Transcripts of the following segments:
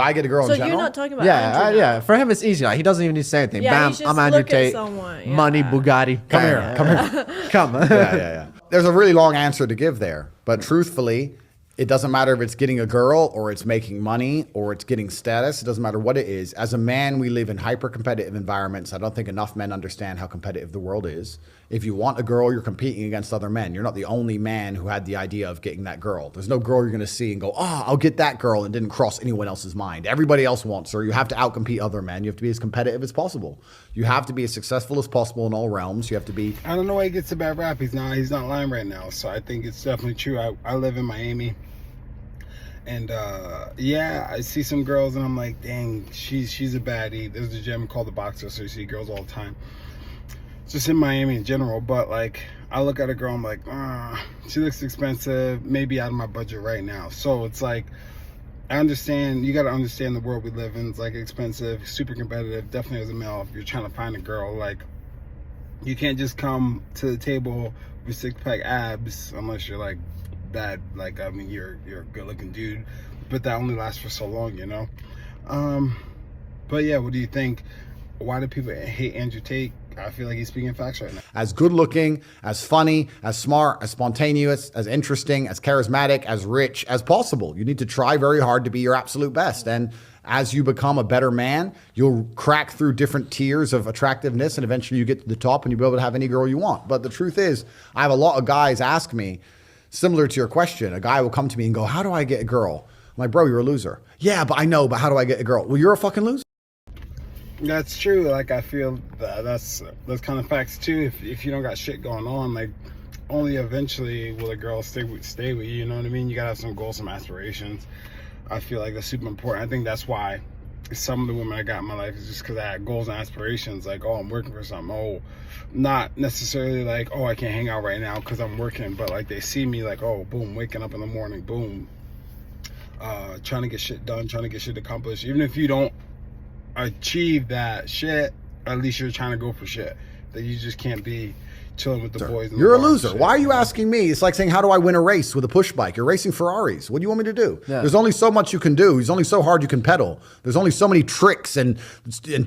I get a girl So in general. you're not talking about Andrew now. Yeah. For him, it's easy. Like, he doesn't even need to say anything. Yeah, Bam, he's just I'm Andrew look at Tate. someone, yeah. Money, Bugatti. Come here. Come here. Come. Yeah. There's a really long answer to give there, but truthfully, it doesn't matter if it's getting a girl or it's making money or it's getting status. It doesn't matter what it is. As a man, we live in hyper-competitive environments. I don't think enough men understand how competitive the world is. If you want a girl, you're competing against other men. You're not the only man who had the idea of getting that girl. There's no girl you're going to see and go, oh, I'll get that girl, and didn't cross anyone else's mind. Everybody else wants her. You have to outcompete other men. You have to be as competitive as possible. You have to be as successful as possible in all realms. You have to be... I don't know why he gets a bad rap. He's not lying right now. So I think it's definitely true. I live in Miami. And yeah, I see some girls and I'm like, dang, she's a baddie. There's a gym called the Boxer, so you see girls all the time. Just in Miami in general, but like I look at a girl, I'm like, she looks expensive, maybe out of my budget right now. So it's like, I understand, you got to understand the world we live in. It's like expensive, super competitive. Definitely as a male, if you're trying to find a girl, like you can't just come to the table with 6-pack abs unless you're like bad. Like, I mean, you're a good looking dude, but that only lasts for so long, you know? But yeah, what do you think? Why do people hate Andrew Tate? I feel like he's speaking facts right now. As good looking, as funny, as smart, as spontaneous, as interesting, as charismatic, as rich as possible. You need to try very hard to be your absolute best. And as you become a better man, you'll crack through different tiers of attractiveness, and eventually you get to the top and you'll be able to have any girl you want. But the truth is, I have a lot of guys ask me, similar to your question, a guy will come to me and go, how do I get a girl? I'm like, bro, you're a loser. Yeah, but I know, but how do I get a girl? Well, you're a fucking loser. That's true. Like, I feel that's kind of facts too. If you don't got shit going on, like, only eventually will a girl stay with you. You know what I mean? You gotta have some goals, some aspirations. I feel like that's super important. I think that's why some of the women I got in my life is just because I had goals and aspirations. Like, oh, I'm working for something. Oh, not necessarily like, oh, I can't hang out right now because I'm working, but like they see me like, oh, boom, waking up in the morning, boom, trying to get shit done, trying to get shit accomplished. Even if you don't achieve that shit, at least you're trying to go for shit. That you just can't be chilling with the boys. You're a loser. Why are you asking me? It's like saying, how do I win a race with a push bike? You're racing Ferraris. What do you want me to do? Yeah. There's only so much you can do. There's only so hard you can pedal. There's only so many tricks and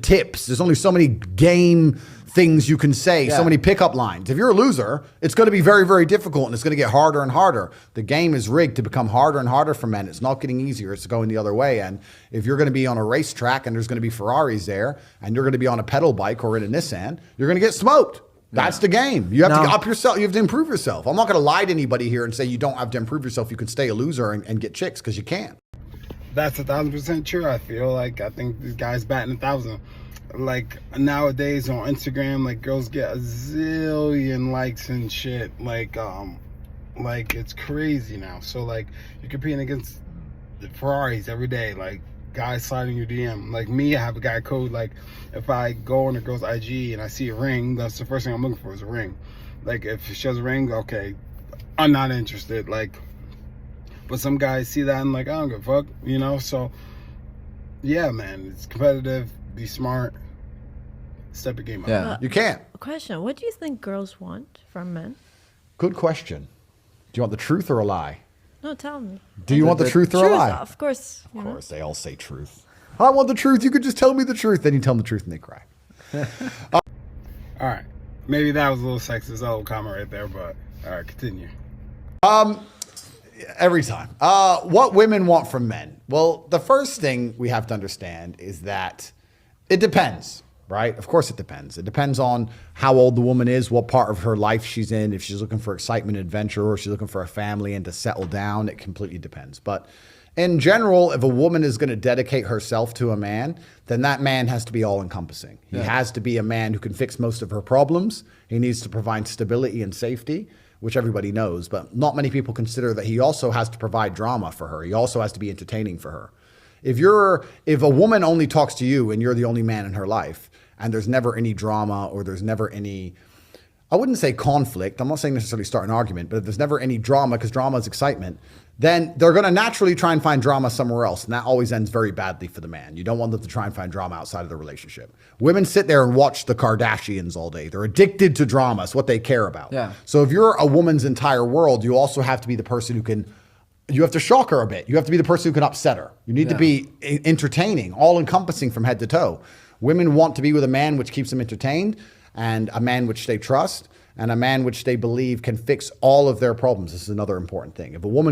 tips. There's only so many game things you can say, so many pickup lines. If you're a loser, it's going to be very, very difficult, and it's going to get harder and harder. The game is rigged to become harder and harder for men. It's not getting easier. It's going the other way. And if you're going to be on a racetrack and there's going to be Ferraris there, and you're going to be on a pedal bike or in a Nissan, you're going to get smoked. That's the game. You have to up yourself. You have to improve yourself. I'm not going to lie to anybody here and say you don't have to improve yourself. You can stay a loser and get chicks, because you can't. That's 1,000% true. I feel like I think this guy's batting 1,000. Like nowadays on Instagram, like girls get a zillion likes and shit. Like it's crazy now. So like you're competing against the Ferraris every day. Like guys sliding your DM. Like me, I have a guy code. Like if I go on a girl's IG and I see a ring, that's the first thing I'm looking for is a ring. Like if she has a ring, okay, I'm not interested. Like, but some guys see that and like, I don't give a fuck, you know? So yeah, man, it's competitive. Be smart. Step your game up. Yeah, you can't. Question: what do you think girls want from men? Good question. Do you want the truth or a lie? No, tell me. Do you want the truth or a lie? Of course. Of course, they all say truth. I want the truth. You could just tell me the truth. Then you tell them the truth and they cry. All right. Maybe that was a little sexist, a little comment right there, but all right, continue. Every time. What women want from men? Well, the first thing we have to understand is that it depends, right? Of course it depends. It depends on how old the woman is, what part of her life she's in, if she's looking for excitement and adventure, or she's looking for a family and to settle down. It completely depends. But in general, if a woman is going to dedicate herself to a man, then that man has to be all-encompassing. He has to be a man who can fix most of her problems. He needs to provide stability and safety, which everybody knows, but not many people consider that he also has to provide drama for her. He also has to be entertaining for her. If a woman only talks to you and you're the only man in her life, and there's never any drama, or there's never any, I wouldn't say conflict, I'm not saying necessarily start an argument, but if there's never any drama, because drama is excitement, then they're going to naturally try and find drama somewhere else. And that always ends very badly for the man. You don't want them to try and find drama outside of the relationship. Women sit there and watch the Kardashians all day. They're addicted to drama. It's what they care about. Yeah. So if you're a woman's entire world, you also have to be the person who can you have to shock her a bit. You have to be the person who can upset her. You need to be entertaining, all encompassing from head to toe. Women want to be with a man which keeps them entertained, and a man which they trust, and a man which they believe can fix all of their problems. This is another important thing. If a woman